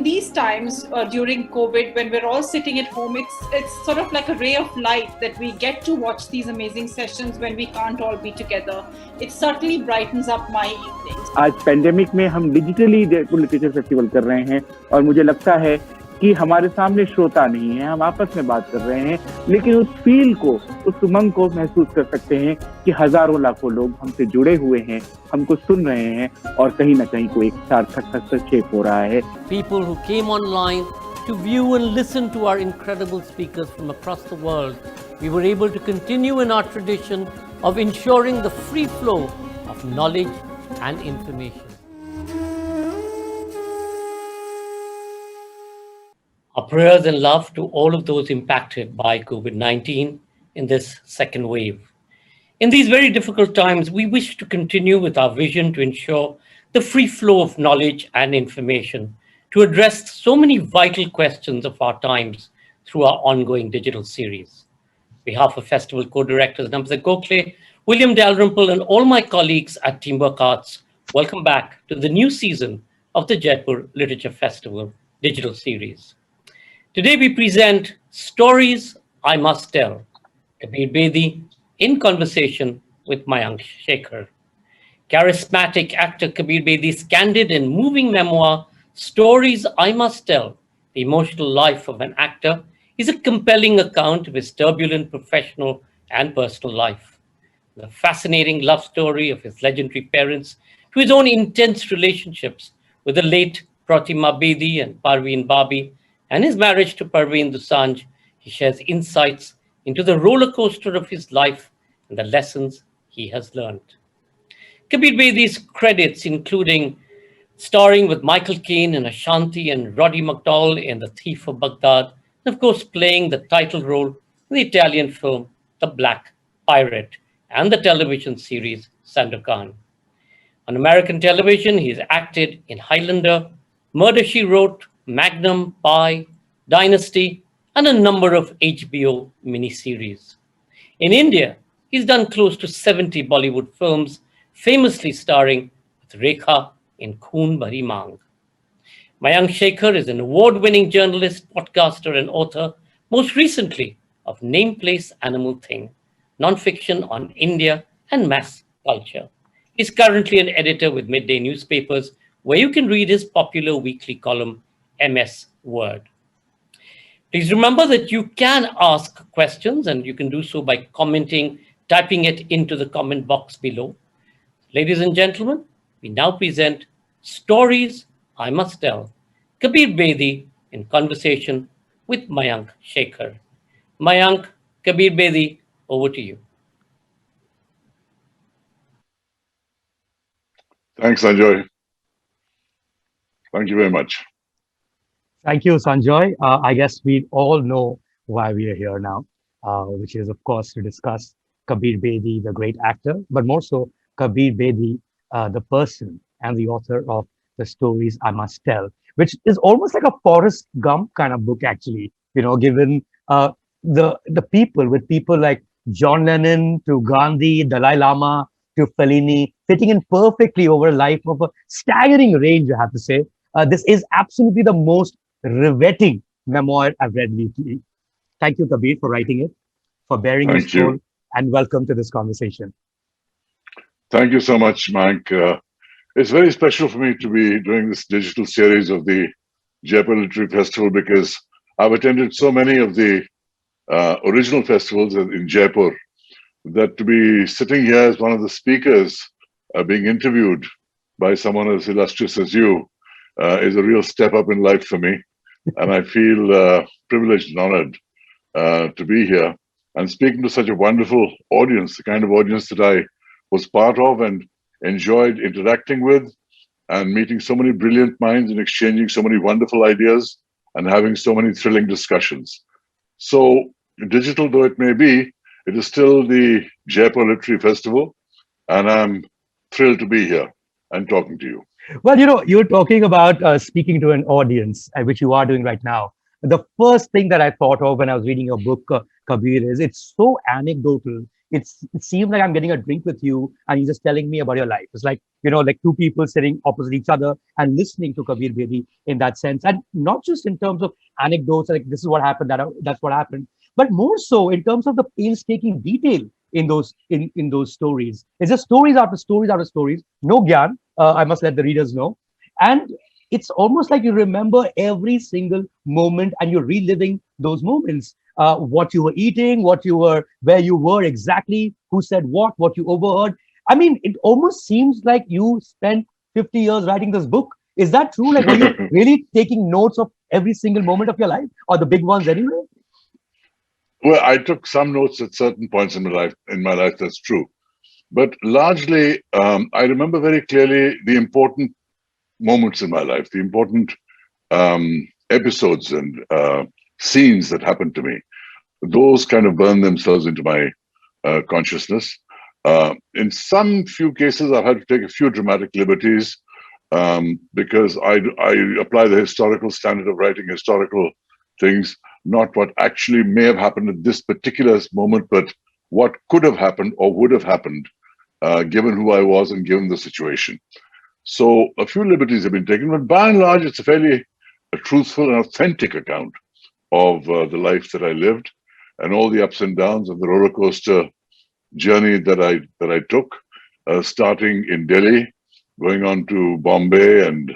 in these times during COVID, when we're all sitting at home, it's sort of like a ray of light that we get to watch these amazing sessions when we can't all be together. It certainly brightens up my evenings. आज pandemic में हम digitally Jaipur literature festival कर रहे हैं और मुझे लगता है कि हमारे सामने श्रोता नहीं है, हम आपस में बात कर रहे हैं, लेकिन उस फील को, उस उमंग को महसूस कर सकते हैं कि हजारों लाखों लोग हमसे जुड़े हुए हैं, हमको सुन रहे हैं और कहीं ना कहीं कोई एक सार्थक हस्तक्षेप हो रहा है. People who came online to view and listen to our incredible speakers from across the world, we were able to continue in our tradition of ensuring the free flow of knowledge and information. Our prayers and love to all of those impacted by COVID-19 in this second wave. In these very difficult times, we wish to continue with our vision to ensure the free flow of knowledge and information to address so many vital questions of our times through our ongoing digital series. On behalf of Festival Co-Directors Namzat Gokhale, William Dalrymple, and all my colleagues at Teamwork Arts, welcome back to the new season of the Jaipur Literature Festival digital series. Today we present Stories I Must Tell, Kabir Bedi in conversation with Mayank Shekhar. Charismatic actor Kabir Bedi's candid and moving memoir, Stories I Must Tell, The Emotional Life of an Actor, is a compelling account of his turbulent professional and personal life. The fascinating love story of his legendary parents to his own intense relationships with the late Pratima Bedi and Parveen Babi, and his marriage to Parveen Dusanj, he shares insights into the roller coaster of his life and the lessons he has learned. Kabir Bedi's credits including starring with Michael Caine in Ashanti and Roddy McDowell in The Thief of Baghdad, and of course playing the title role in the Italian film The Black Pirate and the television series Sandokan. On American television, he has acted in Highlander, Murder, She Wrote, Magnum, Pie, Dynasty, and a number of HBO miniseries. In India, he's done close to 70 Bollywood films, famously starring with Rekha in Khoon Bhari Maang. Mayank Shekhar is an award-winning journalist, podcaster, and author, most recently of Name, Place, Animal, Thing, nonfiction on India and mass culture. He's currently an editor with Midday Newspapers, where you can read his popular weekly column, MS Word. Please remember that you can ask questions, and you can do so by commenting, typing it into the comment box below. Ladies and gentlemen, we now present Stories I Must Tell, Kabir Bedi in conversation with Mayank Shekhar. Mayank, Kabir Bedi, over to you. Thanks, Sanjoy. Thank you very much. Thank you, Sanjoy. I guess we all know why we are here now, which is, of course, to discuss Kabir Bedi, the great actor, but more so Kabir Bedi, the person and the author of The Stories I Must Tell, which is almost like a Forrest Gump kind of book, actually, given the people like John Lennon to Gandhi, Dalai Lama to Fellini, fitting in perfectly over a life of a staggering range, I have to say. This is absolutely the most riveting memoir I've read lately. Thank you, Kabir, for writing it, for bearing your soul, and welcome to this conversation. Thank you so much, Mayank. It's very special for me to be doing this digital series of the Jaipur Literary Festival because I've attended so many of the original festivals in Jaipur that to be sitting here as one of the speakers being interviewed by someone as illustrious as you is a real step up in life for me. And I feel privileged and honored to be here and speaking to such a wonderful audience, the kind of audience that I was part of and enjoyed interacting with and meeting so many brilliant minds and exchanging so many wonderful ideas and having so many thrilling discussions. So digital though it may be, it is still the Jaipur Literary Festival, and I'm thrilled to be here and talking to you. Well, you're talking about speaking to an audience, which you are doing right now. The first thing that I thought of when I was reading your book, Kabir, is it's so anecdotal. it seemed like I'm getting a drink with you and you're just telling me about your life. It's like, like two people sitting opposite each other and listening to Kabir Bedi in that sense. And not just in terms of anecdotes, like this is what happened, that's what happened, but more so in terms of the painstaking detail in those stories. It's just stories after stories after stories. No gyan, I must let the readers know. And it's almost like you remember every single moment and you're reliving those moments. What you were eating, where you were exactly, who said what you overheard. I mean, it almost seems like you spent 50 years writing this book. Is that true? Like, were you really taking notes of every single moment of your life, or the big ones anyway? Well, I took some notes at certain points in my life. That's true, but largely, I remember very clearly the important moments in my life, the important episodes and scenes that happened to me. Those kind of burn themselves into my consciousness. In some few cases, I've had to take a few dramatic liberties because I apply the historical standard of writing historical things, not what actually may have happened at this particular moment, but what could have happened or would have happened given who I was and given the situation. So a few liberties have been taken, but by and large, it's a fairly truthful and authentic account of the life that I lived and all the ups and downs of the roller coaster journey that I took, starting in Delhi, going on to Bombay and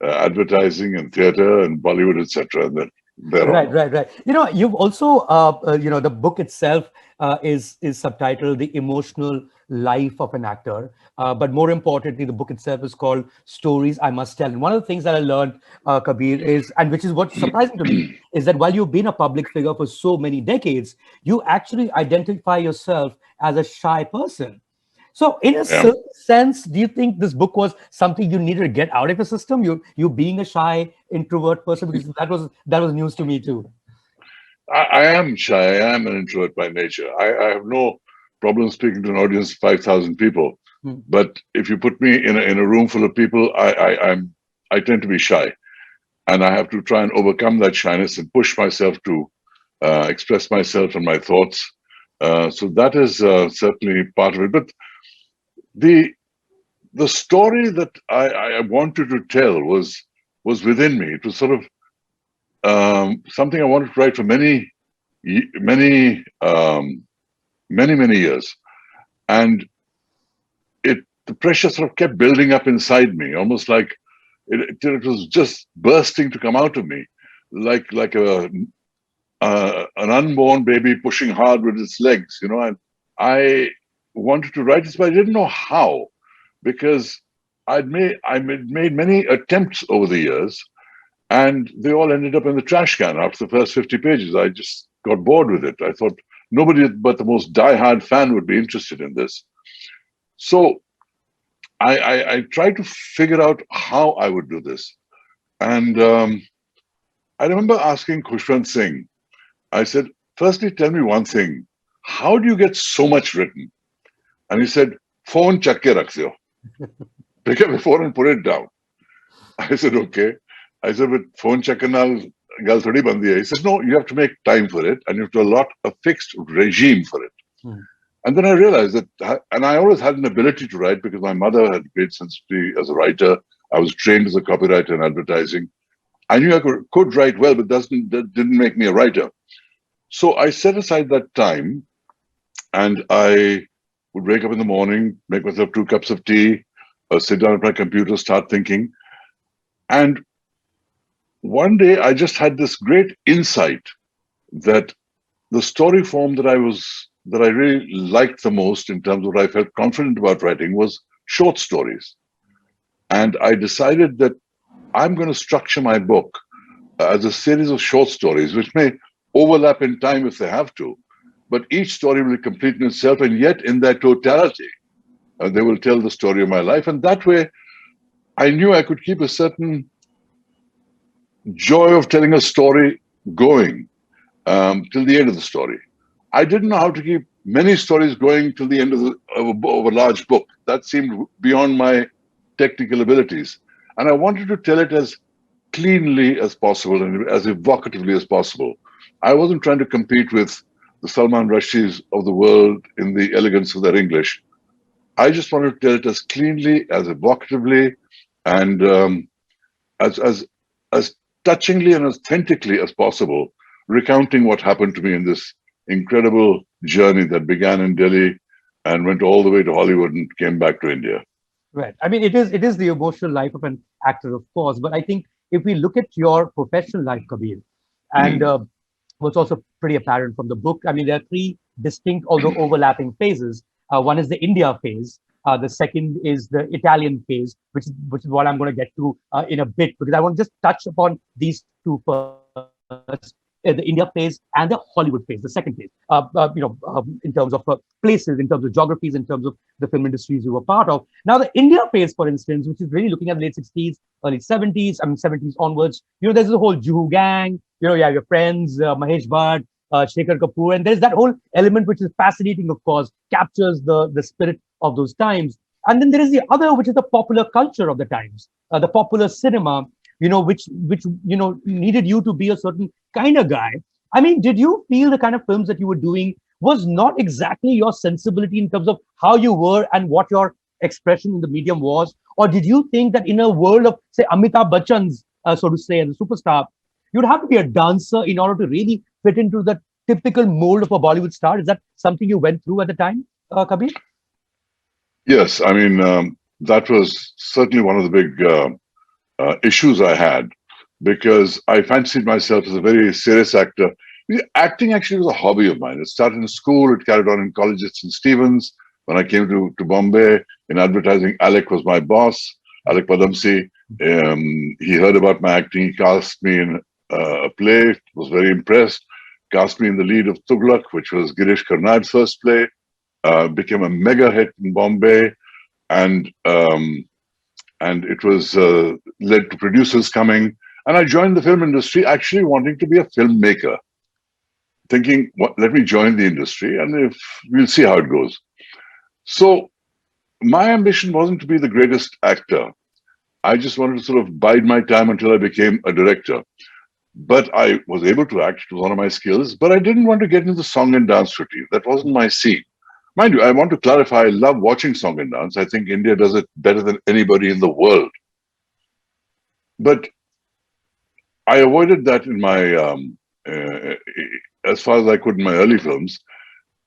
advertising and theater and Bollywood, etc. And then Right. You've also, the book itself is subtitled "The Emotional Life of an Actor," but more importantly, the book itself is called "Stories I Must Tell." And one of the things that I learned, Kabir, and which is what's surprising to me, is that while you've been a public figure for so many decades, you actually identify yourself as a shy person. So, in a certain sense, do you think this book was something you needed to get out of the system? You being a shy introvert person, because that was news to me too. I am shy. I am an introvert by nature. I have no problem speaking to an audience of 5,000 people. But if you put me in a room full of people, I tend to be shy, and I have to try and overcome that shyness and push myself to express myself and my thoughts. So that is certainly part of it. But the story that I wanted to tell was within me. It was sort of something I wanted to write for many years, and the pressure sort of kept building up inside me, almost like it was just bursting to come out of me, like an unborn baby pushing hard with its legs, And I wanted to write this, but I didn't know how, because I made many attempts over the years, and they all ended up in the trash can after the first 50 pages. I just got bored with it. I thought nobody but the most diehard fan would be interested in this. So I tried to figure out how I would do this. And I remember asking Khushwant Singh, I said, firstly, tell me one thing. How do you get so much written? And he said, phone chakke rakhse ho. Pick up the phone and put it down. I said, okay. I said, but phone chakke naal gal thodi bandi hai. He said, no, you have to make time for it and you have to allot a fixed regime for it. And then I realized that, and I always had an ability to write because my mother had great sensitivity as a writer. I was trained as a copywriter in advertising. I knew I could write well, but that didn't make me a writer. So I set aside that time, and I would wake up in the morning, make myself 2 cups of tea, sit down at my computer, start thinking. And one day I just had this great insight that the story form that I really liked the most in terms of what I felt confident about writing was short stories. And I decided that I'm going to structure my book as a series of short stories, which may overlap in time if they have to, but each story will be complete in itself, and yet in their totality, they will tell the story of my life. And that way, I knew I could keep a certain joy of telling a story going till the end of the story. I didn't know how to keep many stories going till the end of a large book. That seemed beyond my technical abilities. And I wanted to tell it as cleanly as possible and as evocatively as possible. I wasn't trying to compete with the Salman Rushdies of the world in the elegance of their English. I just wanted to tell it as cleanly, as evocatively, and as touchingly and authentically as possible, recounting what happened to me in this incredible journey that began in Delhi and went all the way to Hollywood and came back to India. Right. I mean, it is the emotional life of an actor, of course. But I think if we look at your professional life, Kabir, and what's also pretty apparent from the book, I mean, there are three distinct, although overlapping phases. One is the India phase. The second is the Italian phase, which is what I'm going to get to in a bit, because I want to just touch upon these two first. The India phase and the Hollywood phase, the second phase, in terms of places, in terms of geographies, in terms of the film industries you were part of. Now, the India phase, for instance, which is really looking at the late 60s, early 70s, I mean, 70s onwards, there's the whole Juhu gang, you have your friends, Mahesh Bhatt, Shekhar Kapoor, and there's that whole element which is fascinating, of course, captures the spirit of those times. And then there is the other, which is the popular culture of the times, the popular cinema, which needed you to be a certain kind of guy. I mean, did you feel the kind of films that you were doing was not exactly your sensibility in terms of how you were and what your expression in the medium was? Or did you think that in a world of, say, Amitabh Bachchan's, so to say, as a superstar, you'd have to be a dancer in order to really fit into the typical mold of a Bollywood star? Is that something you went through at the time, Kabir? Yes, I mean, that was certainly one of the big issues I had, because I fancied myself as a very serious actor. Acting actually was a hobby of mine. It started in school, it carried on in college at St. Stephen's. When I came to Bombay, in advertising, Alec was my boss, Alec Padamsi. He heard about my acting, he cast me in a play, was very impressed, cast me in the lead of Tughlaq, which was Girish Karnad's first play, became a mega hit in Bombay, and it was led to producers coming. And I joined the film industry actually wanting to be a filmmaker, thinking, let me join the industry and we'll see how it goes. So my ambition wasn't to be the greatest actor. I just wanted to sort of bide my time until I became a director. But I was able to act, it was one of my skills, but I didn't want to get into the song and dance routine. That wasn't my scene. Mind you, I want to clarify, I love watching song and dance. I think India does it better than anybody in the world. But I avoided that in my, as far as I could in my early films.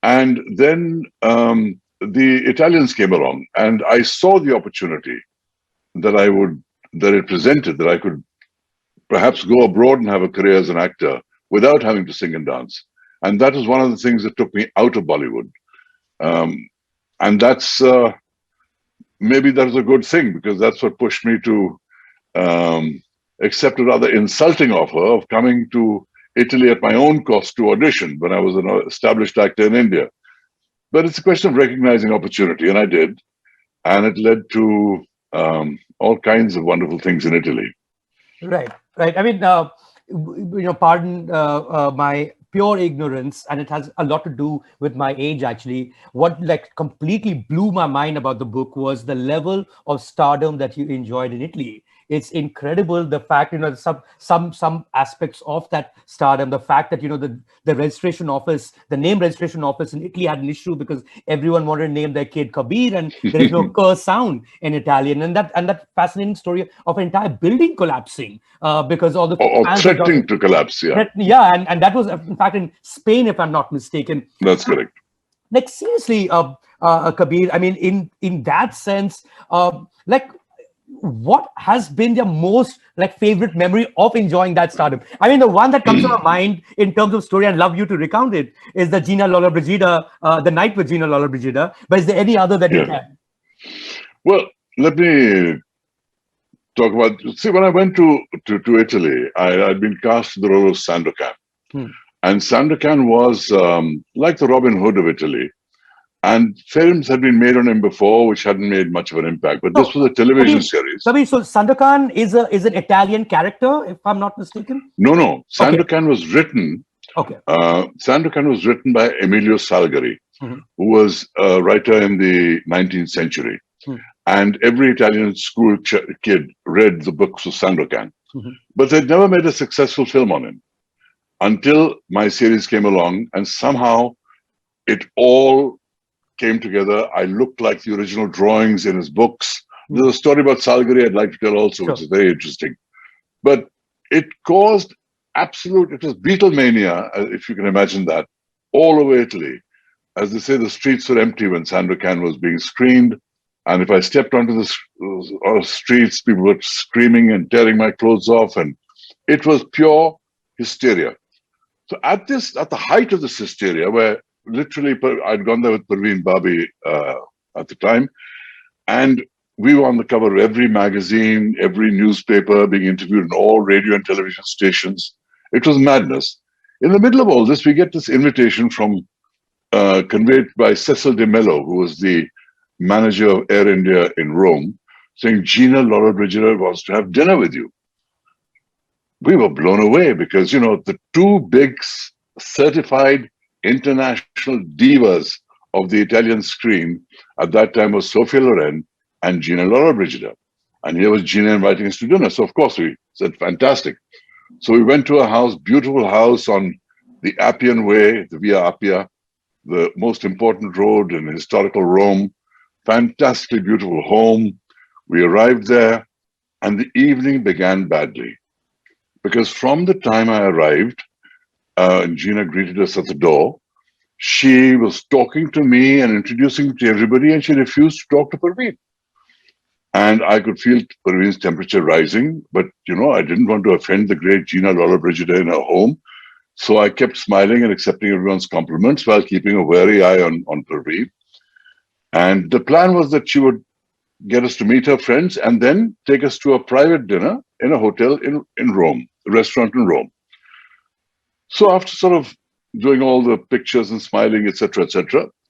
And then the Italians came along and I saw the opportunity that it presented, that I could perhaps go abroad and have a career as an actor without having to sing and dance. And that was one of the things that took me out of Bollywood. And that's, maybe that was a good thing, because that's what pushed me to accept a rather insulting offer of coming to Italy at my own cost to audition when I was an established actor in India. But it's a question of recognizing opportunity, and I did. And it led to all kinds of wonderful things in Italy. Right. I mean, pardon my pure ignorance, and it has a lot to do with my age, actually. What completely blew my mind about the book was the level of stardom that you enjoyed in Italy. It's incredible, the fact, some aspects of that stardom, the fact that, the registration office, the name registration office in Italy had an issue because everyone wanted to name their kid Kabir, and there is no K sound in Italian. And that fascinating story of an entire building collapsing because all the fans threatening to collapse, yeah. And that was, in fact, in Spain, if I'm not mistaken. That's correct. Seriously, Kabir, I mean, in that sense, what has been your most favorite memory of enjoying that stardom? I mean, the one that comes to my mind in terms of story, I'd love you to recount it, is the Gina Lollobrigida, the night with Gina Lollobrigida. But is there any other that you can? Well, let me talk about, see, when I went to Italy, I'd been cast in the role of Sandokan. And Sandokan was like the Robin Hood of Italy. And films had been made on him before, which hadn't made much of an impact. But this was a television series. So Sandokan is an Italian character, if I'm not mistaken? No. Sandokan was written. Okay. Sandokan was written by Emilio Salgari, who was a writer in the 19th century. And every Italian school kid read the books of Sandokan. But they'd never made a successful film on him. until my series came along, and somehow it all came together. I looked like the original drawings in his books. There's a story about Salgari I'd like to tell also, which is very interesting. But it caused it was Beatlemania, if you can imagine that, all over Italy. As they say, the streets were empty when Sandokan was being screened. And if I stepped onto the streets, people were screaming and tearing my clothes off. And it was pure hysteria. So at the height of this hysteria, where literally I'd gone there with Parveen Babi at the time, and we were on the cover of every magazine, every newspaper, being interviewed in all radio and television stations. It was madness. In the middle of all this, we get this invitation from conveyed by Cecil De Mello, who was the manager of Air India in Rome, saying Gina Lollobrigida wants to have dinner with you. We were blown away because, the two big certified international divas of the Italian screen at that time was Sofia Loren and Gina Lollobrigida. And here was Gina inviting us to dinner. So, of course, we said, fantastic. So we went to a house, beautiful house on the Appian Way, the Via Appia, the most important road in historical Rome. Fantastically beautiful home. We arrived there, and the evening began badly. Because from the time I arrived, and Gina greeted us at the door, she was talking to me and introducing me to everybody, and she refused to talk to Parveen. And I could feel Parveen's temperature rising, but I didn't want to offend the great Gina Lollobrigida in her home. So I kept smiling and accepting everyone's compliments while keeping a wary eye on Parveen. And the plan was that she would get us to meet her friends and then take us to a private dinner in a hotel in Rome, a restaurant in Rome. So after sort of doing all the pictures and smiling, etc.,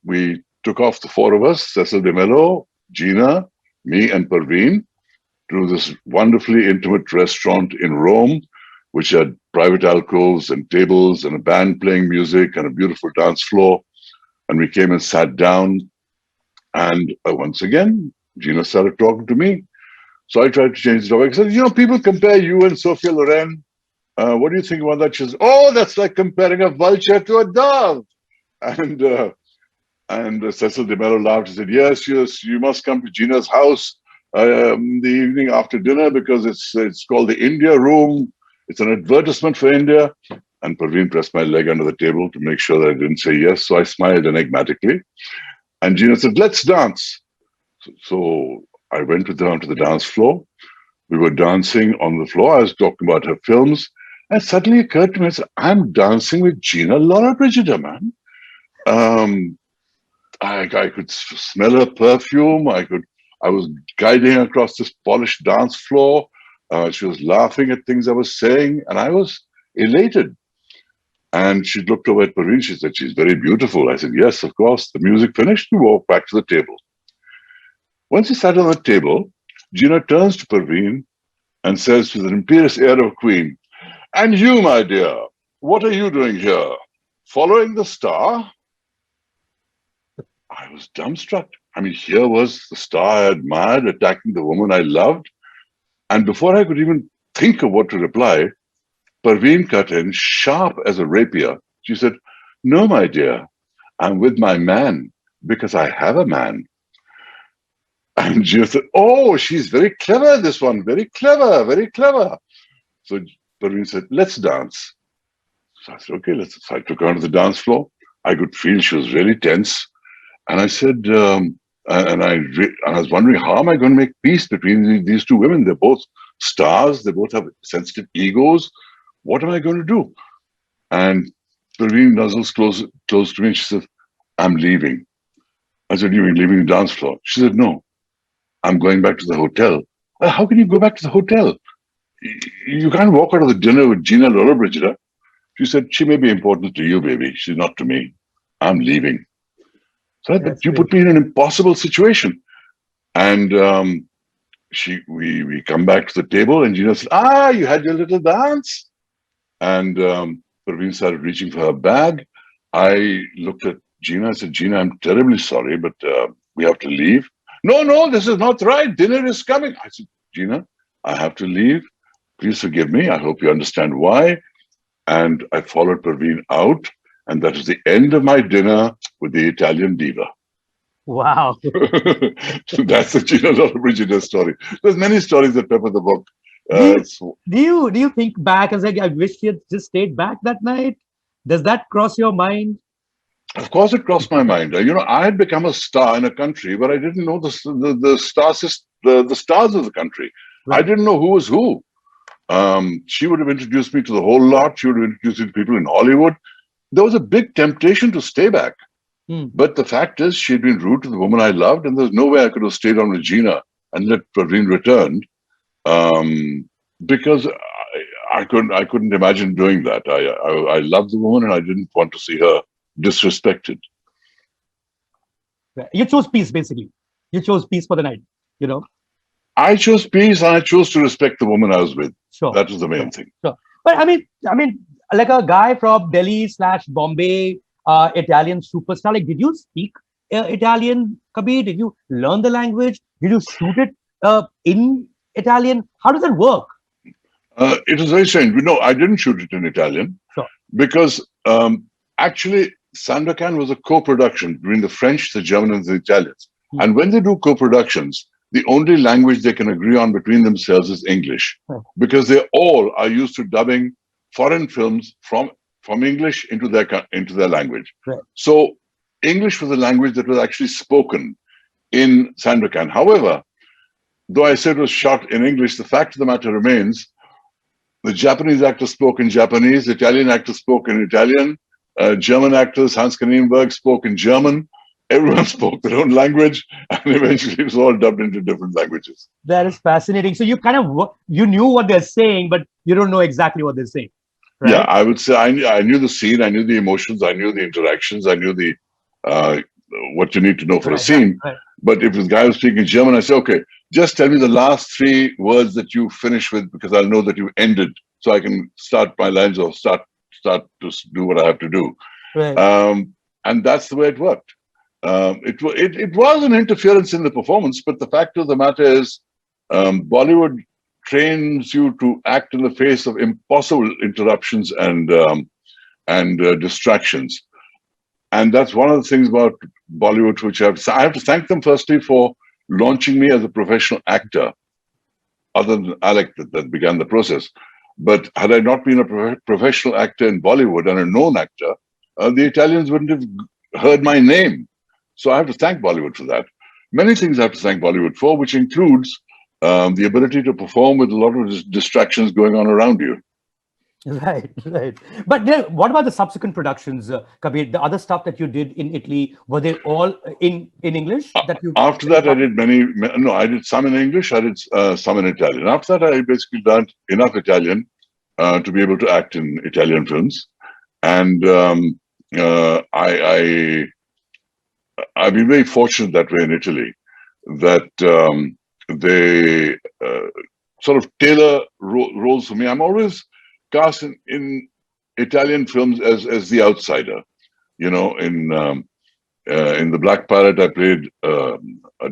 we took off, the four of us, Cecil De Mello, Gina, me, and Parveen, to this wonderfully intimate restaurant in Rome, which had private alcoves and tables and a band playing music and a beautiful dance floor. And we came and sat down. And once again, Gina started talking to me. So I tried to change the topic. I said, people compare you and Sofia Loren. What do you think about that? She says, oh, that's like comparing a vulture to a dove. And Cecil De Mello laughed and said, yes, you must come to Gina's house the evening after dinner because it's called the India Room. It's an advertisement for India. And Parveen pressed my leg under the table to make sure that I didn't say yes. So I smiled enigmatically. And Gina said, let's dance. So I went with her onto the dance floor. We were dancing on the floor. I was talking about her films. And suddenly it occurred to me, I said, I'm dancing with Gina Lollobrigida, man. I could smell her perfume. I was guiding her across this polished dance floor. She was laughing at things I was saying, and I was elated. And she looked over at Parveen. She said, she's very beautiful. I said, yes, of course. The music finished. We walked back to the table. Once we sat on the table, Gina turns to Parveen and says with an imperious air of a queen, and you, my dear, what are you doing here? Following the star? I was dumbstruck. I mean, here was the star I admired attacking the woman I loved. And before I could even think of what to reply, Parveen cut in sharp as a rapier. She said, no, my dear, I'm with my man because I have a man. And Gina said, oh, she's very clever, this one. Very clever, very clever. So Parveen said, let's dance. So I said, okay, So I took her to the dance floor. I could feel she was really tense. And I said, and I was wondering, how am I going to make peace between these two women? They're both stars. They both have sensitive egos. What am I going to do? And Parveen nuzzles close to me. And she said, I'm leaving. I said, you mean leaving the dance floor? She said, no, I'm going back to the hotel. Well, how can you go back to the hotel? You can't walk out of the dinner with Gina Lollobrigida. She said, she may be important to you, baby. She's not to me. I'm leaving. So you put me in an impossible situation. And we come back to the table and Gina said, you had your little dance? And Parveen started reaching for her bag. I looked at Gina. I said, Gina, I'm terribly sorry, but we have to leave. No, this is not right. Dinner is coming. I said, Gina, I have to leave. Please forgive me. I hope you understand why. and I followed Parveen out, and that was the end of my dinner with the Italian diva. Wow. That's the Gina Lollobrigida story. There's many stories that pepper the book. Do you think back and say, I wish you had just stayed back that night? Does that cross your mind? Of course, it crossed my mind. I had become a star in a country, but I didn't know the stars of the country. Right. I didn't know who was who. She would have introduced me to the whole lot. She would have introduced me to people in Hollywood. There was a big temptation to stay back. But the fact is, she had been rude to the woman I loved, and there's no way I could have stayed on with Gina and let Parveen return, because I couldn't imagine doing that. I loved the woman, and I didn't want to see her disrespected. You chose peace, basically. You chose peace for the night. I chose peace, and I chose to respect the woman I was with. Sure. That was the main thing. Sure. But I mean, like a guy from Delhi/Bombay. Italian superstar. Like, did you speak Italian, Kabir? Did you learn the language? Did you shoot it in Italian? How does that work? It was very strange. No, I didn't shoot it in Italian. Sure. Because actually, Sandokan was a co-production between the French, the German, and the Italians. And when they do co-productions, the only language they can agree on between themselves is English, because they all are used to dubbing foreign films from English into their language. Right. So English was a language that was actually spoken in Sandokan. However, though I said it was shot in English, the fact of the matter remains, the Japanese actors spoke in Japanese, Italian actors spoke in Italian, German actors, Hans Kanienberg, spoke in German. Everyone spoke their own language, and eventually it was all dubbed into different languages. That is fascinating. So you you knew what they're saying, but you don't know exactly what they're saying. Right? Yeah, I would say I knew the scene, I knew the emotions, I knew the interactions, I knew the what you need to know for a scene. Right. But if this guy was speaking German, I say, okay, just tell me the last 3 words that you finish with, because I'll know that you ended, so I can start my lines or start to do what I have to do. Right. And that's the way it worked. It was an interference in the performance, but the fact of the matter is, Bollywood trains you to act in the face of impossible interruptions and distractions. And that's one of the things about Bollywood, which I have to thank them firstly for launching me as a professional actor, other than Alec that began the process. But had I not been a professional actor in Bollywood and a known actor, the Italians wouldn't have heard my name. So I have to thank Bollywood for that. Many things I have to thank Bollywood for, which includes the ability to perform with a lot of distractions going on around you. Right. But what about the subsequent productions, Kabir? The other stuff that you did in Italy, were they all in English? After that, I did I did some in English, I did some in Italian. After that, I basically learned enough Italian to be able to act in Italian films. And I've been very fortunate that way in Italy, that they sort of tailor roles for me. I'm always cast in Italian films as the outsider. In The Black Pirate, I played a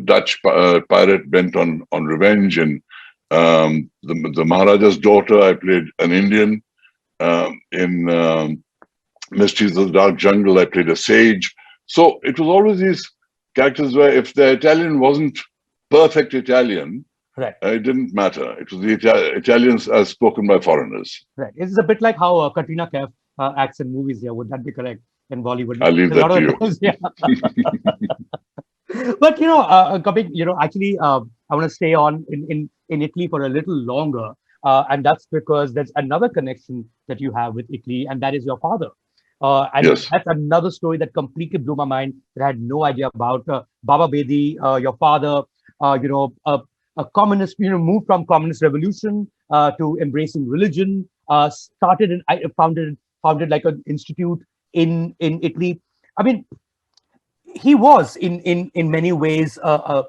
Dutch pirate bent on revenge. And the Maharaja's Daughter, I played an Indian. In Mysteries of the Dark Jungle, I played a sage. So it was always these characters where if the Italian wasn't perfect Italian, right, it didn't matter. It was the Italians as spoken by foreigners. Right. It's a bit like how Katrina Kaif acts in movies here. Would that be correct in Bollywood? I'll leave that to you. Times, yeah. But Kabir, actually, I want to stay on in Italy for a little longer, and that's because there's another connection that you have with Italy, and that is your father. And yes, that's another story that completely blew my mind that I had no idea about. Baba Bedi, your father, a communist, moved from communist revolution to embracing religion, started and founded like an institute in Italy. I mean, he was in many ways a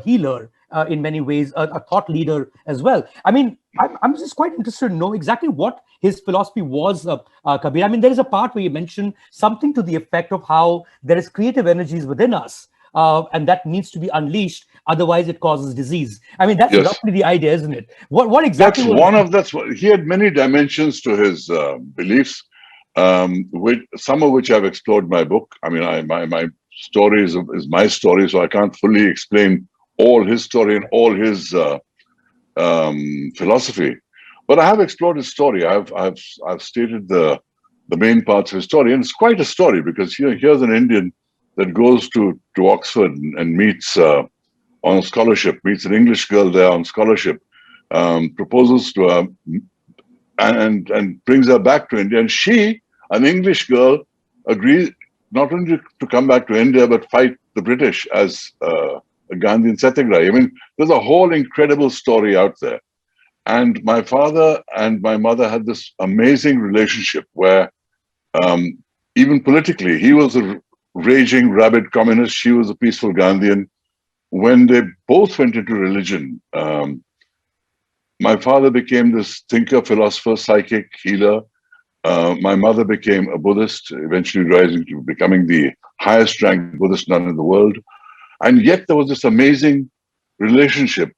healer, in many ways a thought leader as well. I mean, I'm just quite interested to know exactly what his philosophy was, Kabir. I mean, there is a part where you mentioned something to the effect of how there is creative energies within us, and that needs to be unleashed. Otherwise, it causes disease. I mean, that's Yes. roughly the idea, isn't it? What exactly He had many dimensions to his beliefs, some of which I've explored in my book. I mean, my story is my story, so I can't fully explain all his story and all his philosophy. But I have explored his story. I've stated the main parts of his story, and it's quite a story, because here's an Indian that goes to Oxford and meets on a scholarship, meets an English girl there on scholarship, proposes to her, and brings her back to India. And she, an English girl, agrees not only to come back to India, but fight the British as a Gandhian Satyagrahi. I mean, there's a whole incredible story out there. And my father and my mother had this amazing relationship where, even politically, he was a raging, rabid communist. She was a peaceful Gandhian. When they both went into religion, my father became this thinker, philosopher, psychic, healer. My mother became a Buddhist, eventually rising to becoming the highest ranked Buddhist nun in the world. And yet there was this amazing relationship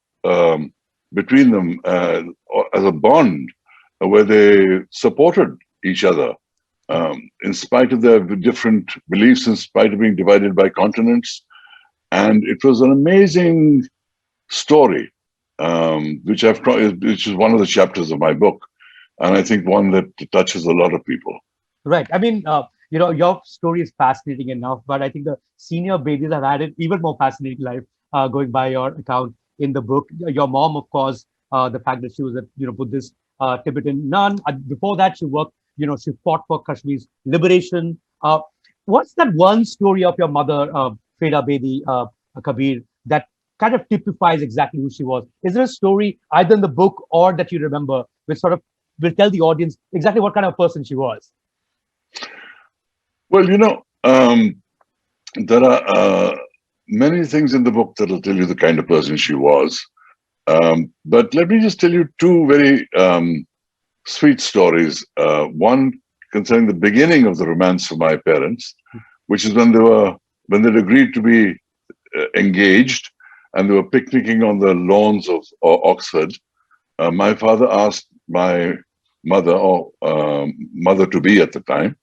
between them as a bond where they supported each other in spite of their different beliefs, in spite of being divided by continents. And it was an amazing story, which is one of the chapters of my book, and I think one that touches a lot of people. Right. I mean, your story is fascinating enough, but I think the senior Bedis have had an even more fascinating life, going by your account in the book. Your mom, of course, the fact that she was a Buddhist Tibetan nun. Before that, she worked. She fought for Kashmir's liberation. What's that one story of your mother, Freda Bedi, Kabir, that kind of typifies exactly who she was? Is there a story either in the book or that you remember, which sort of will tell the audience exactly what kind of person she was? Well, there are many things in the book that will tell you the kind of person she was. But let me just tell you two very sweet stories. One concerning the beginning of the romance of my parents, which is when they'd agreed to be engaged, and they were picnicking on the lawns of Oxford. My father asked my mother, or mother-to-be at the time,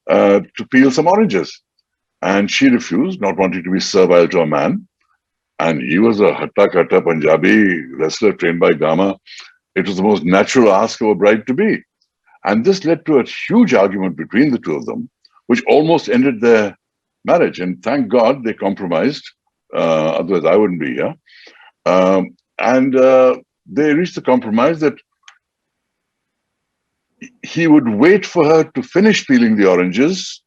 to peel some oranges. And she refused, not wanting to be servile to a man. And he was a hatta-katta Punjabi wrestler trained by Gama. It was the most natural ask of a bride-to-be. And this led to a huge argument between the two of them, which almost ended their marriage. And thank God they compromised. Otherwise, I wouldn't be here. And they reached the compromise that he would wait for her to finish peeling the oranges,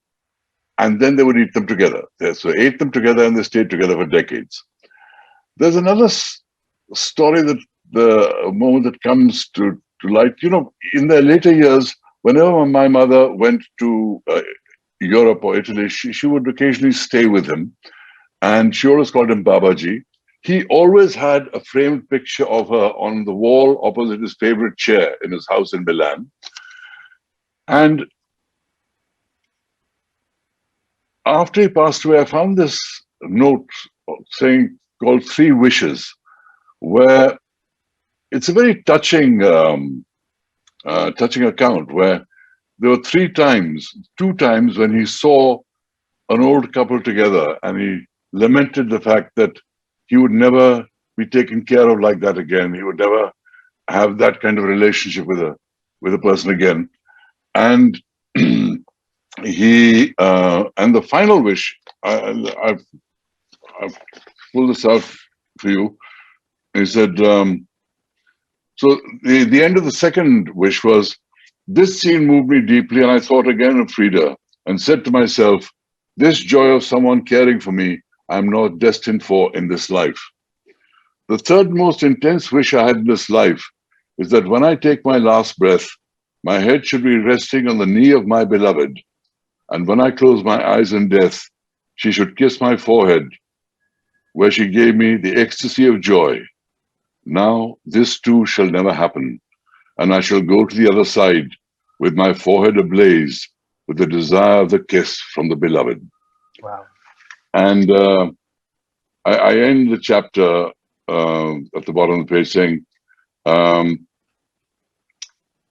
and then they would eat them together. So they ate them together, and they stayed together for decades. There's another story, that the moment that comes to light, in their later years, whenever my mother went to Europe or Italy, she would occasionally stay with him, and she always called him Babaji. He always had a framed picture of her on the wall opposite his favorite chair in his house in Milan. And after he passed away, I found this note called 3 Wishes, where it's a very touching account, where there were 2 times when he saw an old couple together, and he lamented the fact that he would never be taken care of like that again. He would never have that kind of relationship with a person again. And and the final wish, I've pulled this out for you. He said, so the end of the second wish was, this scene moved me deeply, and I thought again of Frida and said to myself, this joy of someone caring for me, I'm not destined for in this life. The third most intense wish I had in this life is that when I take my last breath, my head should be resting on the knee of my beloved, and when I close my eyes in death, she should kiss my forehead, where she gave me the ecstasy of joy. Now this too shall never happen, and I shall go to the other side with my forehead ablaze with the desire of the kiss from the beloved. Wow. And I end the chapter at the bottom of the page saying,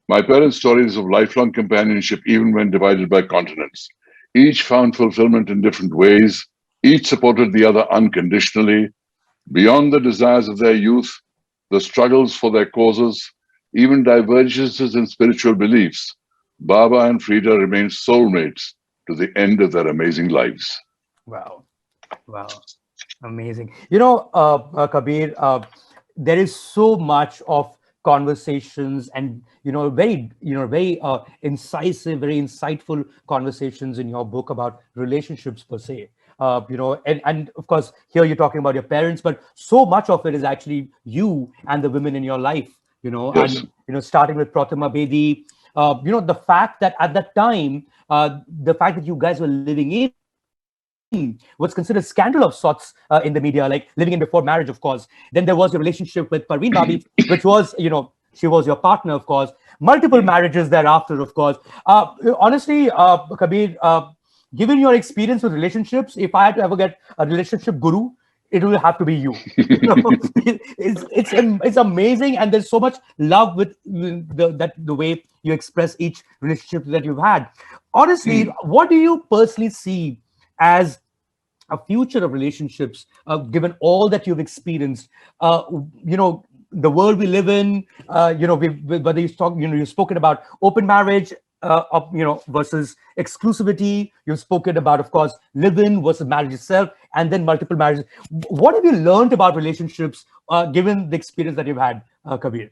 my parents' stories of lifelong companionship, even when divided by continents. Each found fulfillment in different ways. Each supported the other unconditionally. Beyond the desires of their youth, the struggles for their causes, even divergences in spiritual beliefs, Baba and Frida remained soulmates to the end of their amazing lives. Wow. Wow. Amazing. Kabir, there is so much of conversations and, very incisive, very insightful conversations in your book about relationships per se. And of course, here you're talking about your parents, but so much of it is actually you and the women in your life, Yes. and, starting with Pratima Bedi, the fact that at that time, the fact that you guys were living in was considered scandal of sorts in the media, like living in before marriage, of course. Then there was your relationship with Parveen Babi, which was, she was your partner, of course. Multiple marriages thereafter, of course. Honestly, Kabir, given your experience with relationships, if I had to ever get a relationship guru, it will have to be you. It's amazing, and there's so much love with the way you express each relationship that you've had. Honestly, what do you personally see as a future of relationships, given all that you've experienced? The world we live in, whether you've spoken about open marriage, versus exclusivity. You've spoken about, of course, live-in versus marriage itself, and then multiple marriages. What have you learned about relationships, given the experience that you've had, Kabir?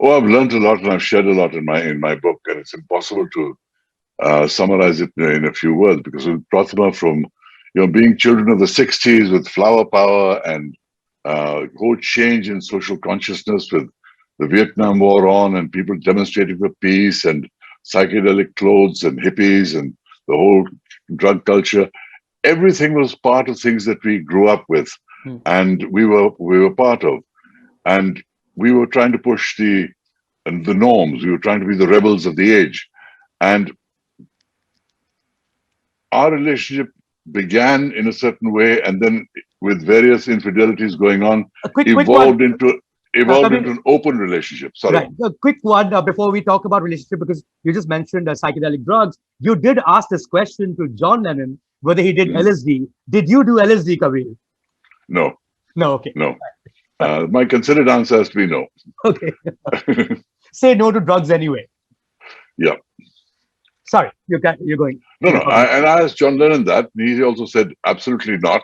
Oh, I've learned a lot, and I've shared a lot in my book, and it's impossible to summarize it in a few words, because with Pratima, from being children of the 60s with flower power and whole change in social consciousness with the Vietnam War on and people demonstrating for peace and psychedelic clothes and hippies and the whole drug culture, everything was part of things that we grew up with, and we were part of, and we were trying to push the norms. We were trying to be the rebels of the age, and our relationship began in a certain way, and then with various infidelities going on, evolved into an open relationship. Sorry. Right. A quick one before we talk about relationship, because you just mentioned psychedelic drugs. You did ask this question to John Lennon, whether he did LSD. Did you do LSD, Kabir? No. No. Okay. No. My considered answer has to be no. Okay. Say no to drugs anyway. Yeah. Sorry, you're going. No. And I asked John Lennon that, and he also said absolutely not.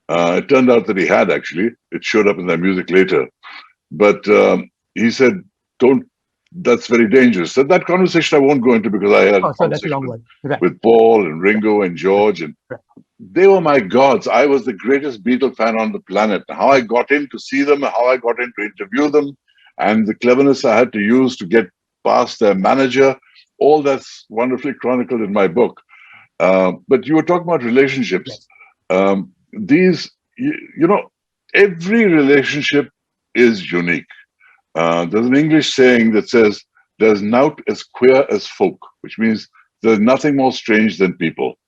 It turned out that he had actually. It showed up in their music later. But he said, "Don't. That's very dangerous." So that conversation I won't go into, because I had a conversation with Paul and Ringo and George, and they were my gods. I was the greatest Beatle fan on the planet. How I got in to see them, how I got in to interview them, and the cleverness I had to use to get past their manager, all that's wonderfully chronicled in my book. But you were talking about relationships. These, every relationship is unique. There's an English saying that says, "There's naught as queer as folk," which means there's nothing more strange than people.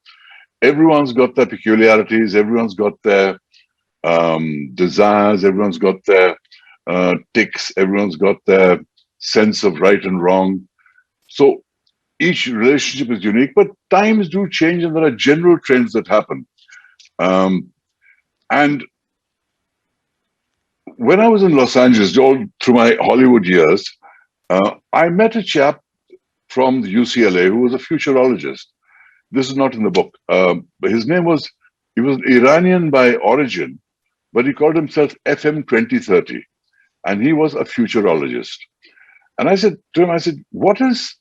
Everyone's got their peculiarities. Everyone's got their desires. Everyone's got their tics. Everyone's got their sense of right and wrong. So each relationship is unique, but times do change, and there are general trends that happen. And when I was in Los Angeles, all through my Hollywood years, I met a chap from the UCLA who was a futurologist. This is not in the book. But his name was, he was Iranian by origin, but he called himself FM 2030. And he was a futurologist. And I said to him, what is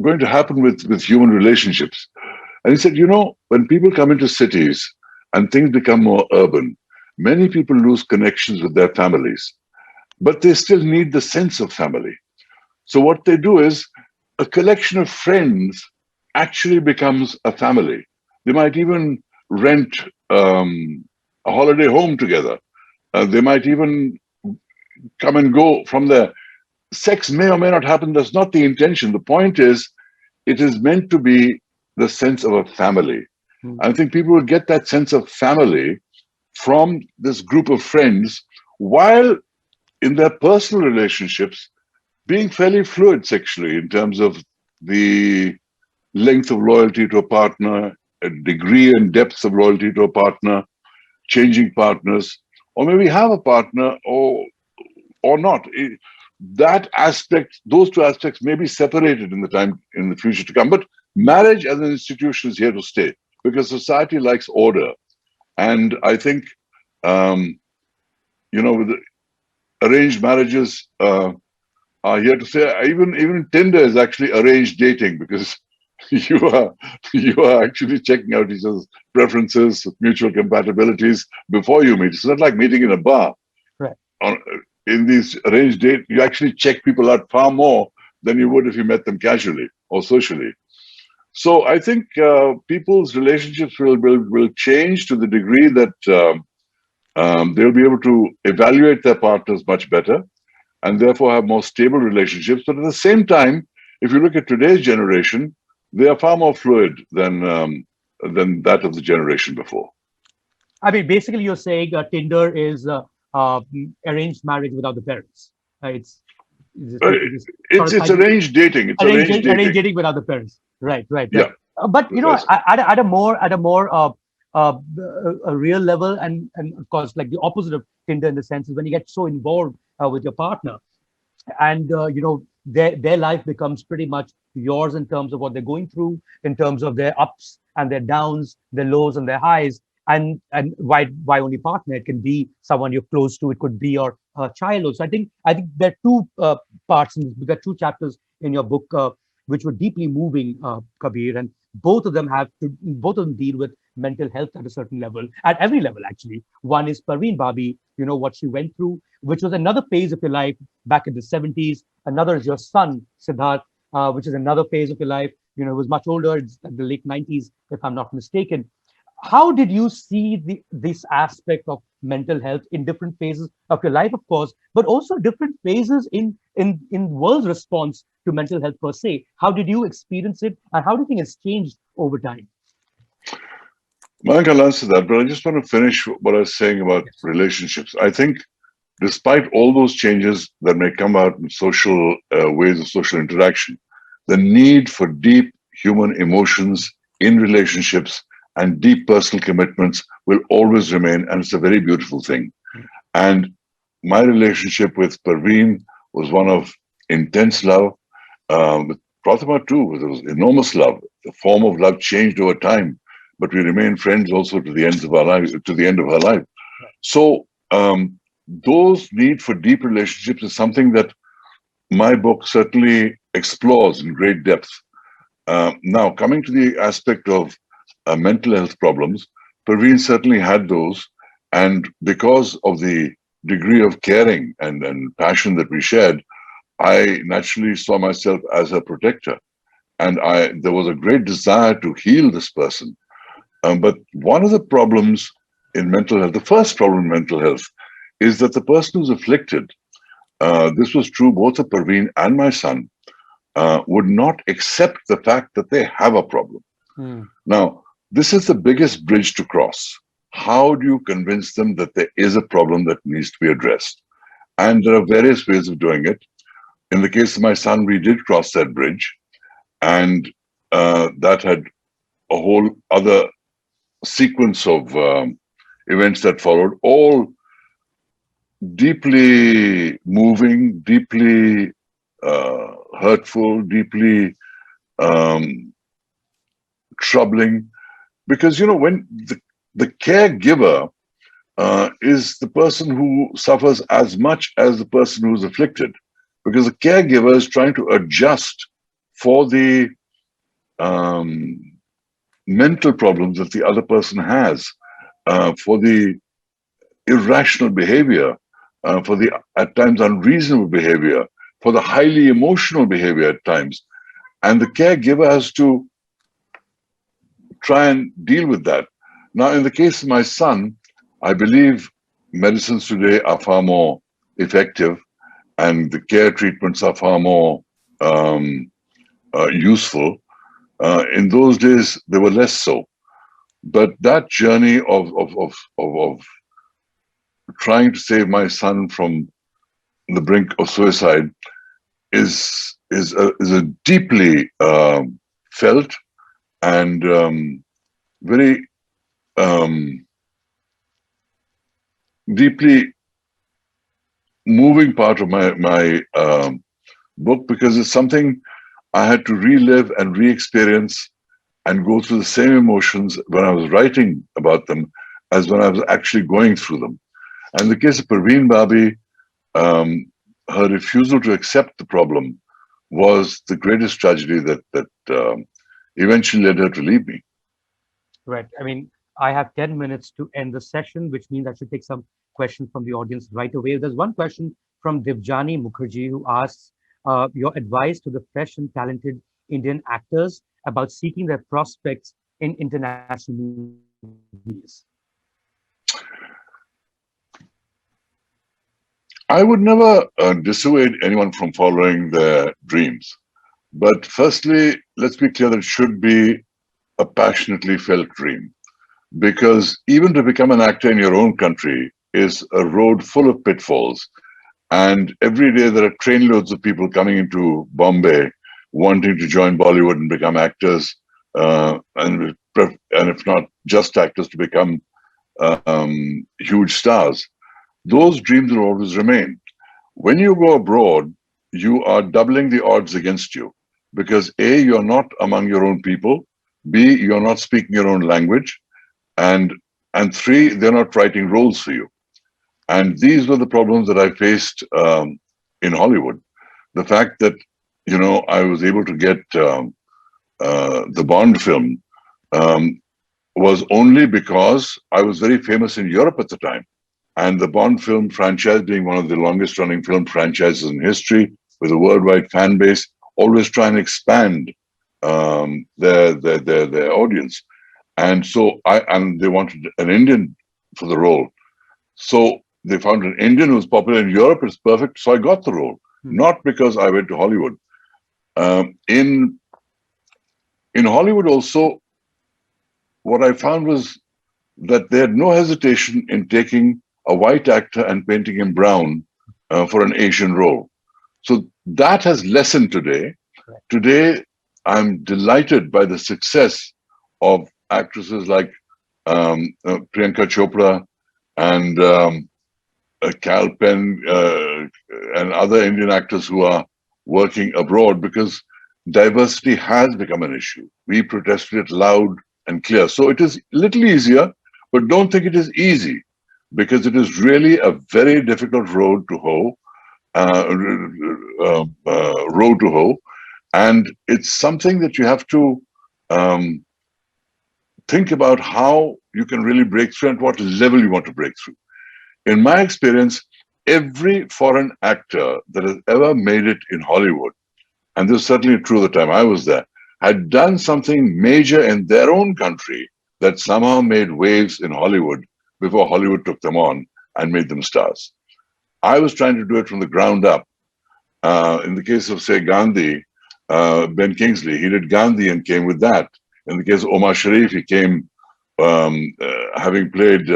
going to happen with human relationships? And he said, when people come into cities and things become more urban, many people lose connections with their families, but they still need the sense of family. So what they do is, a collection of friends actually becomes a family. They might even rent a holiday home together. They might even come and go from there. Sex may or may not happen. That's not the intention. The point is, it is meant to be the sense of a family. I think people will get that sense of family from this group of friends, while in their personal relationships being fairly fluid sexually in terms of the length of loyalty to a partner, a degree and depth of loyalty to a partner, changing partners, or maybe have a partner or not. That aspect, those two aspects may be separated in the future to come. But marriage as an institution is here to stay because society likes order. And I think, with the arranged marriages are here to stay. Even Tinder is actually arranged dating because you are actually checking out each other's preferences, mutual compatibilities before you meet. It's not like meeting in a bar. Right. In these arranged dates, you actually check people out far more than you would if you met them casually or socially. So I think people's relationships will change to the degree that they'll be able to evaluate their partners much better and therefore have more stable relationships. But at the same time, if you look at today's generation, they are far more fluid than that of the generation before. I mean, basically, you're saying Tinder is arranged marriage without the parents. It's arranged dating. It's arranged dating without the parents. Right. Yeah. But at a more a real level, and of course, like the opposite of Tinder in the sense is when you get so involved with your partner, and their life becomes pretty much yours in terms of what they're going through, in terms of their ups and their downs, their lows and their highs. And why only partner? It can be someone you're close to. It could be your child. So I think there are two parts in this. There are two chapters in your book which were deeply moving, Kabir, and both of them deal with mental health at a certain level, at every level actually. One is Parveen Bhabhi, what she went through, which was another phase of your life back in the 70s. Another is your son Siddharth, which is another phase of your life. It was much older, it's the late 90s, if I'm not mistaken. How did you see this aspect of mental health in different phases of your life, of course, but also different phases in world's response to mental health per se? How did you experience it, and how do you think it's changed over time? Mayank, I'll answer that, but I just want to finish what I was saying about relationships. I think despite all those changes that may come out in social ways of social interaction, the need for deep human emotions in relationships and deep personal commitments will always remain, and it's a very beautiful thing. And my relationship with Parveen was one of intense love. With Prathama too, there was enormous love. The form of love changed over time, but we remained friends also to the end of our lives, to the end of her life. So those need for deep relationships is something that my book certainly explores in great depth. Now, coming to the aspect of mental health problems, Parveen certainly had those, and because of the degree of caring and passion that we shared, I naturally saw myself as a protector, and there was a great desire to heal this person. But one of the problems in mental health, the first problem in mental health, is that the person who's afflicted, this was true both of Parveen and my son, would not accept the fact that they have a problem. Now, this is the biggest bridge to cross. How do you convince them that there is a problem that needs to be addressed? And there are various ways of doing it. In the case of my son, we did cross that bridge, and that had a whole other sequence of events that followed, all deeply moving, deeply hurtful, deeply troubling. Because, when the caregiver is the person who suffers as much as the person who's afflicted, because the caregiver is trying to adjust for the mental problems that the other person has, for the irrational behavior, for the at times unreasonable behavior, for the highly emotional behavior at times. And the caregiver has to try and deal with that. Now, in the case of my son, I believe medicines today are far more effective, and the care treatments are far more useful. In those days, they were less so. But that journey of trying to save my son from the brink of suicide is a deeply felt and very deeply moving part of my book, because it's something I had to relive and re-experience and go through the same emotions when I was writing about them as when I was actually going through them. And in the case of Parveen Babi, her refusal to accept the problem was the greatest tragedy that eventually led her to leave me. Right. I mean, I have 10 minutes to end the session, which means I should take some questions from the audience right away. There's one question from Divjani Mukherjee who asks your advice to the fresh and talented Indian actors about seeking their prospects in international movies. I would never dissuade anyone from following their dreams. But firstly, let's be clear that it should be a passionately felt dream. Because even to become an actor in your own country is a road full of pitfalls. And every day there are trainloads of people coming into Bombay wanting to join Bollywood and become actors, and if not just actors, to become huge stars. Those dreams will always remain. When you go abroad, you are doubling the odds against you, because A, you're not among your own people, B, you're not speaking your own language, and three, they're not writing roles for you. And these were the problems that I faced in Hollywood. The fact that, you know, I was able to get the Bond film was only because I was very famous in Europe at the time. And the Bond film franchise, being one of the longest running film franchises in history, with a worldwide fan base, always try and expand their audience. And so they wanted an Indian for the role. So they found an Indian who was popular in Europe. It's perfect. So I got the role, not because I went to Hollywood. In Hollywood also, what I found was that they had no hesitation in taking a white actor and painting him brown for an Asian role. So that has lessened today. Today, I'm delighted by the success of actresses like Priyanka Chopra and Cal Penn and other Indian actors who are working abroad, because diversity has become an issue. We protested it loud and clear. So it is a little easier, but don't think it is easy, because it is really a very difficult road to hoe, and it's something that you have to think about how you can really break through and what level you want to break through. In my experience, every foreign actor that has ever made it in Hollywood, and this is certainly true the time I was there, had done something major in their own country that somehow made waves in Hollywood before Hollywood took them on and made them stars. I was trying to do it from the ground up. In the case of, say, Gandhi, Ben Kingsley, he did Gandhi and came with that. In the case of Omar Sharif, he came having played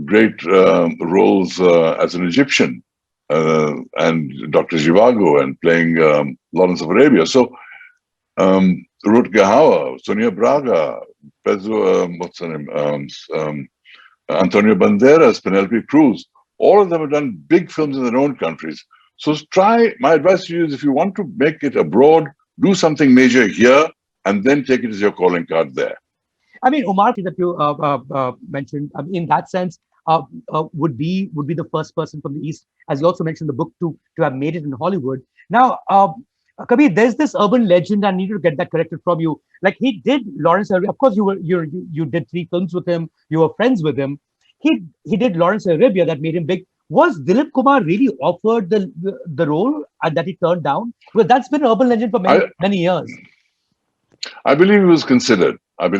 great roles as an Egyptian, and Dr. Zhivago, and playing Lawrence of Arabia. So Rutger Hauer, Sonia Braga, what's her name? Antonio Banderas, Penelope Cruz, all of them have done big films in their own countries. So my advice to you is, if you want to make it abroad, do something major here and then take it as your calling card there. I mean, Omar, that you mentioned, in that sense, would be the first person from the East, as you also mentioned in the book, to have made it in Hollywood. Now, Kabir, there's this urban legend. I need to get that corrected from you. Like, he did Lawrence Arabia. Of course, you did 3 films with him. You were friends with him. He did Lawrence Arabia that made him big. Was Dilip Kumar really offered the role that he turned down? Well, that's been an urban legend for many years. I believe he was considered. But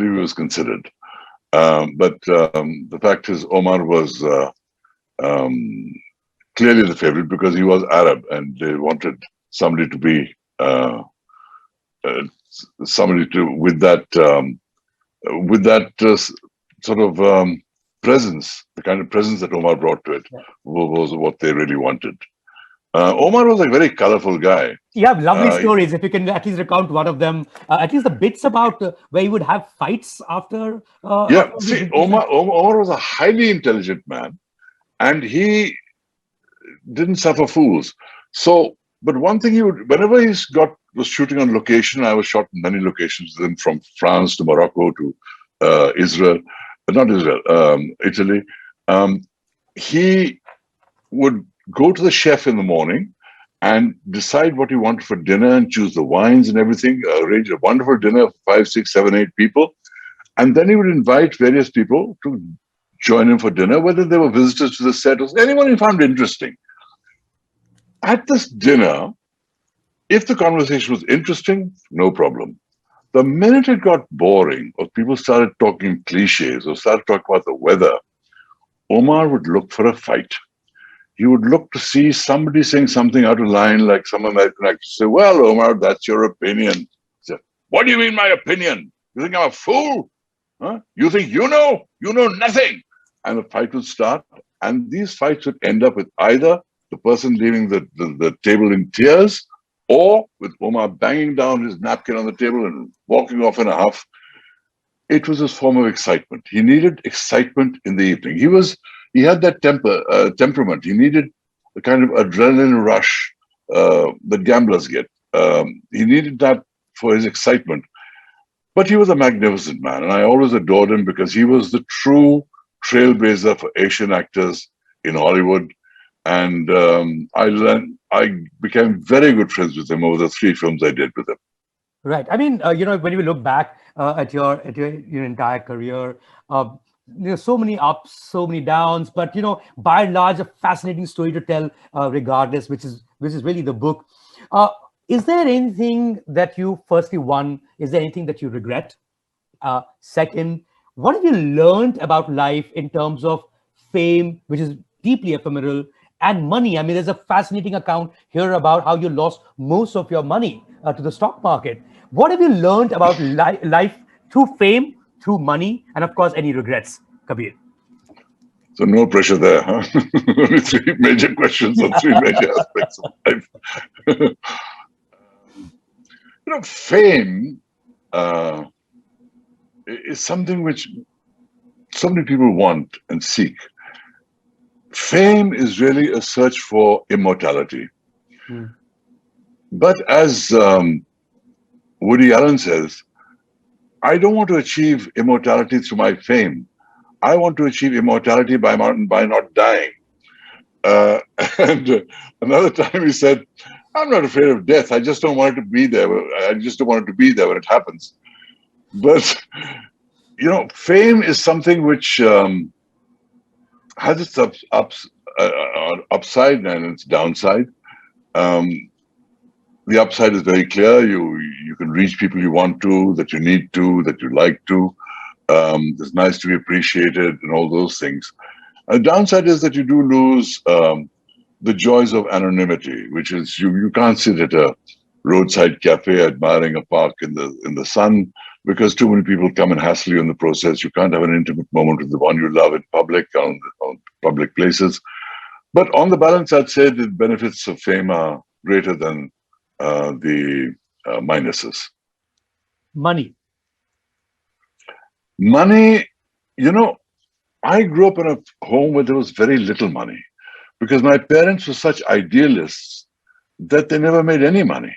the fact is, Omar was clearly the favorite, because he was Arab, and they wanted somebody to be with that sort of presence, the kind of presence that Omar brought to it, was what they really wanted. Omar was a very colorful guy. You have lovely stories. If you can at least recount one of them, at least the bits about where you would have fights after. See, Omar was a highly intelligent man, and he didn't suffer fools. So, but one thing whenever was shooting on location, I was shot in many locations, then from France to Morocco to Israel, but not Israel, Italy. He would go to the chef in the morning and decide what he wanted for dinner and choose the wines and everything, arrange a wonderful dinner of 5, 6, 7, 8 people. And then he would invite various people to join him for dinner, whether they were visitors to the set or anyone he found interesting. At this dinner, if the conversation was interesting, no problem. The minute it got boring, or people started talking cliches, or started talking about the weather, Omar would look for a fight. He would look to see somebody saying something out of line, like someone might say, "Well, Omar, that's your opinion." He said, "What do you mean, my opinion? You think I'm a fool? Huh? You think you know? You know nothing." And the fight would start, and these fights would end up with either the person leaving the table in tears, or with Omar banging down his napkin on the table and walking off in a huff. It was his form of excitement. He needed excitement in the evening. He had that temperament. He needed the kind of adrenaline rush that gamblers get. He needed that for his excitement. But he was a magnificent man, and I always adored him because he was the true trailblazer for Asian actors in Hollywood. And I became very good friends with him over the 3 films I did with him. Right. I mean, when you look back at your entire career, so many ups, so many downs, but by and large, a fascinating story to tell, regardless, which is really the book. Is there anything that you firstly won? Is there anything that you regret? Second, what have you learned about life in terms of fame, which is deeply ephemeral, and money? I mean, there's a fascinating account here about how you lost most of your money to the stock market. What have you learned about life through fame, through money, and of course, any regrets, Kabir? So no pressure there, huh? Only 3 major questions on 3 major aspects of life. Fame is something which so many people want and seek. Fame is really a search for immortality. But as Woody Allen says, I don't want to achieve immortality through my fame. I want to achieve immortality by not dying. And another time he said, I'm not afraid of death. I just don't want it to be there. I just don't want it to be there when it happens. But, fame is something which has its upside and its downside. The upside is very clear. You can reach people you want to, that you need to, that you like to. It's nice to be appreciated and all those things. The downside is that you do lose the joys of anonymity, which is you can't sit at a roadside cafe admiring a park in the sun because too many people come and hassle you in the process. You can't have an intimate moment with the one you love in public, on public places. But on the balance, I'd say the benefits of fame are greater than the minuses. Money, I grew up in a home where there was very little money because my parents were such idealists that they never made any money.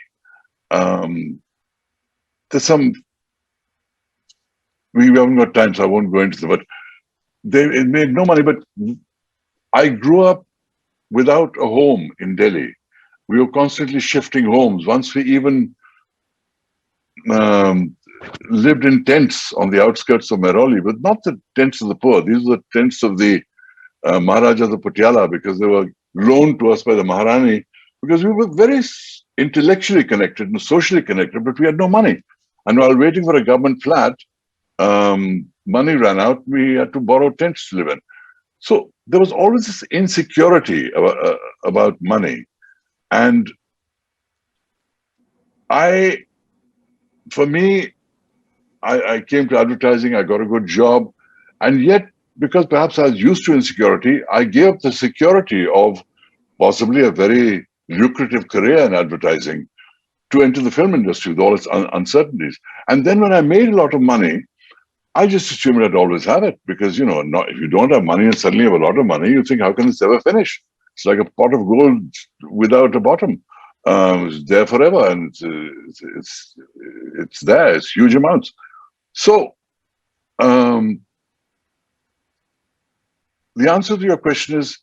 We haven't got time, so I won't go into them, but it made no money. But I grew up without a home in Delhi. We were constantly shifting homes. Once we even lived in tents on the outskirts of Murrell, but not the tents of the poor. These were the tents of the Maharajas of Patiala because they were loaned to us by the Maharani because we were very intellectually connected and socially connected, but we had no money. And while waiting for a government flat, money ran out. We had to borrow tents to live in. So there was always this insecurity about money. And I came to advertising, I got a good job, and yet because perhaps I was used to insecurity, I gave up the security of possibly a very lucrative career in advertising to enter the film industry with all its uncertainties. And then when I made a lot of money, I just assumed I'd always have it because, if you don't have money and suddenly have a lot of money, you think, how can this ever finish? It's like a pot of gold without a bottom. It's there forever, and it's there. It's huge amounts. So the answer to your question is,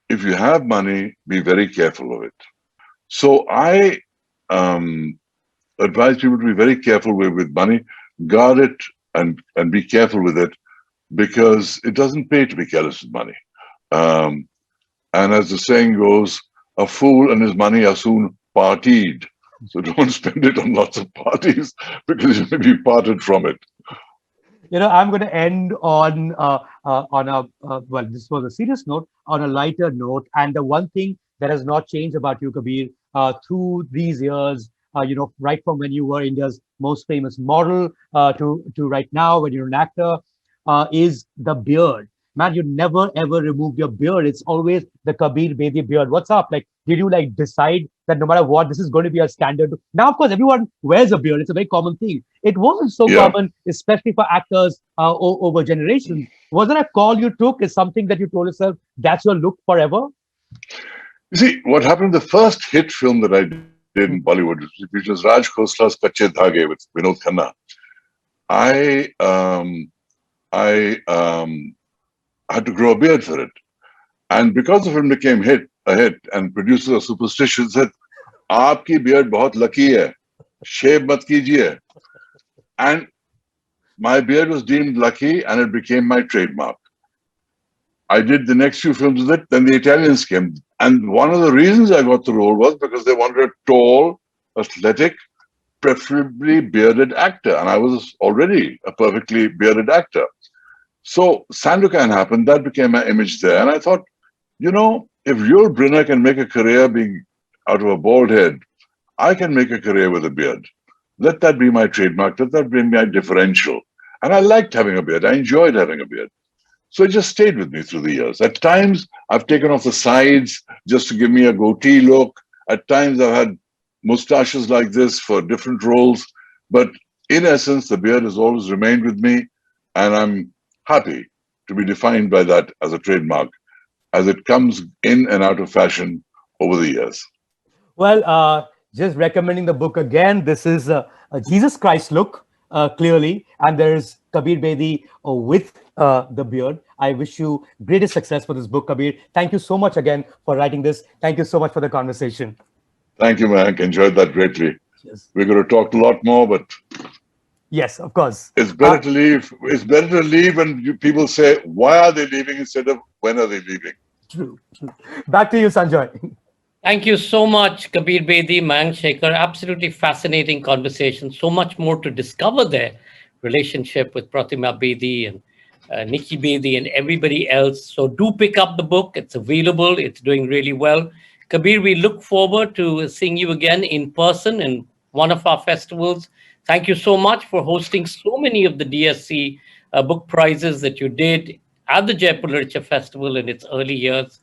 if you have money, be very careful of it. So I advise people to be very careful with money, guard it, and be careful with it, because it doesn't pay to be careless with money. And as the saying goes, a fool and his money are soon partied. So don't spend it on lots of parties because you may be parted from it. I'm going to end on well, this was a serious note, on a lighter note. And the one thing that has not changed about you, Kabir, through these years, right from when you were India's most famous model to right now when you're an actor, is the beard. Man, you never ever remove your beard. It's always the Kabir Bedi beard. What's up? Like, did you decide that no matter what, this is going to be a standard? Now, of course, everyone wears a beard. It's a very common thing. It wasn't so common, especially for actors over generations. Was it a call you took? Is something that you told yourself, that's your look forever? You see, what happened, the first hit film that I did in Bollywood, which was Raj Khosla's Kache Dhage with Vinod Khanna, I had to grow a beard for it. And because the film became a hit, and producers are superstitious, said, "Aapki beard bahut lucky hai, shave mat kijiye." And my beard was deemed lucky, and it became my trademark. I did the next few films with it. Then the Italians came. And one of the reasons I got the role was because they wanted a tall, athletic, preferably bearded actor. And I was already a perfectly bearded actor. So Sandokan happened. That became my image there. And I thought, if Yul Brynner can make a career being out of a bald head, I can make a career with a beard. Let that be my trademark. Let that be my differential. And I liked having a beard. I enjoyed having a beard. So it just stayed with me through the years. At times, I've taken off the sides just to give me a goatee look. At times, I've had mustaches like this for different roles. But in essence, the beard has always remained with me. And I'm happy to be defined by that as a trademark, as it comes in and out of fashion over the years. Well, just recommending the book again. This is a Jesus Christ look, clearly. And there's Kabir Bedi with the beard. I wish you greatest success for this book, Kabir. Thank you so much again for writing this. Thank you so much for the conversation. Thank you, Mayank. Enjoyed that greatly. Yes. We're going to talk a lot more, but yes, of course. It's better to leave. It's better to leave when people say, why are they leaving, instead of when are they leaving? True. Back to you, Sanjoy. Thank you so much, Kabir Bedi, Mayank Shekhar. Absolutely fascinating conversation. So much more to discover there. Relationship with Pratima Bedi and Nikki Bedi and everybody else. So do pick up the book. It's available. It's doing really well. Kabir, we look forward to seeing you again in person in one of our festivals. Thank you so much for hosting so many of the DSC book prizes that you did at the Jaipur Literature Festival in its early years.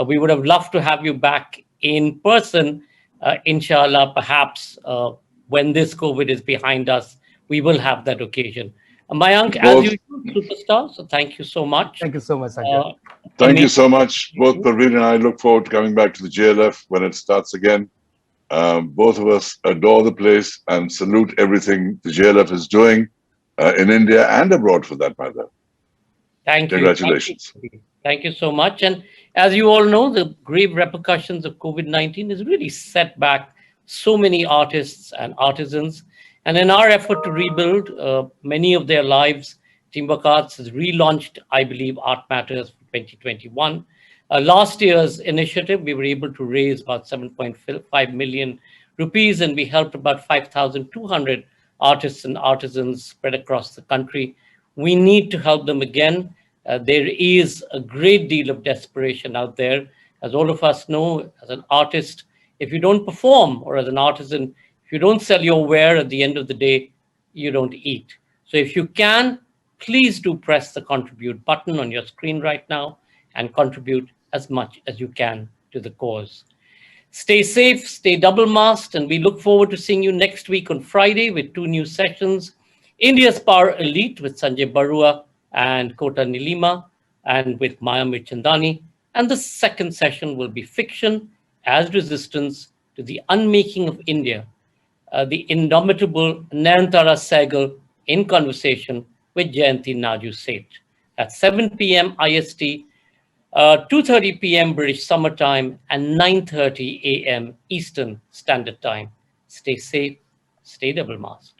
We would have loved to have you back in person, inshallah, perhaps when this COVID is behind us, we will have that occasion. Mayank, as usual, superstar, so thank you so much. Thank you so much, Sanjoy. Thank you so much. Both Parveen and I look forward to coming back to the JLF when it starts again. Both of us adore the place and salute everything the JLF is doing in India and abroad, for that matter. Thank you. Congratulations. Thank you so much. And as you all know, the grave repercussions of COVID-19 has really set back so many artists and artisans. And in our effort to rebuild many of their lives, Teamwork Arts has relaunched, I believe, Art Matters for 2021. Last year's initiative, we were able to raise about 7.5 million rupees, and we helped about 5,200 artists and artisans spread across the country. We need to help them again. There is a great deal of desperation out there. As all of us know, as an artist, if you don't perform, or as an artisan, if you don't sell your ware, at the end of the day, you don't eat. So if you can, please do press the contribute button on your screen right now and contribute as much as you can to the cause. Stay safe, stay double masked, and we look forward to seeing you next week on Friday with 2 new sessions. India's Power Elite with Sanjay Barua and Kota Nilima and with Maya Mirchandani. And the second session will be Fiction as Resistance to the Unmaking of India, the indomitable Nayantara Sehgal in conversation with Jayanti Naju Seth at 7 p.m. IST, 2:30 p.m. British Summer Time, and 9:30 a.m. Eastern Standard Time. Stay safe, stay double masked.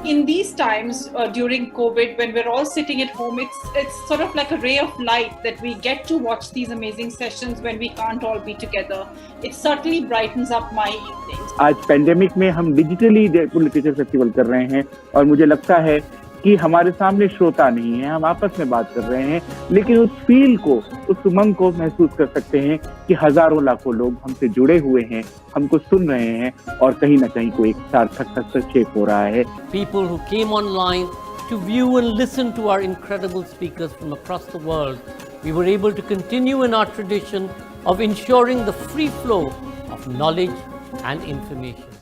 In these times during COVID, when we're all sitting at home, it's sort of like a ray of light that we get to watch these amazing sessions when we can't all be together. It certainly brightens up my evenings. आज pandemic में हम digitally Jaipur literature festival कर रहे हैं और मुझे लगता है कि हमारे सामने श्रोता नहीं है, हम आपस में बात कर रहे हैं, लेकिन उस फील को, उस उमंग को महसूस कर सकते हैं कि हजारों लाखों लोग हमसे जुड़े हुए हैं, हमको सुन रहे हैं और कहीं ना कहीं कोई एक सार्थक हस्तक्षेप हो रहा है. People who came online to view and listen to our incredible speakers from across the world, we were able to continue in our tradition of ensuring the free flow of knowledge and information.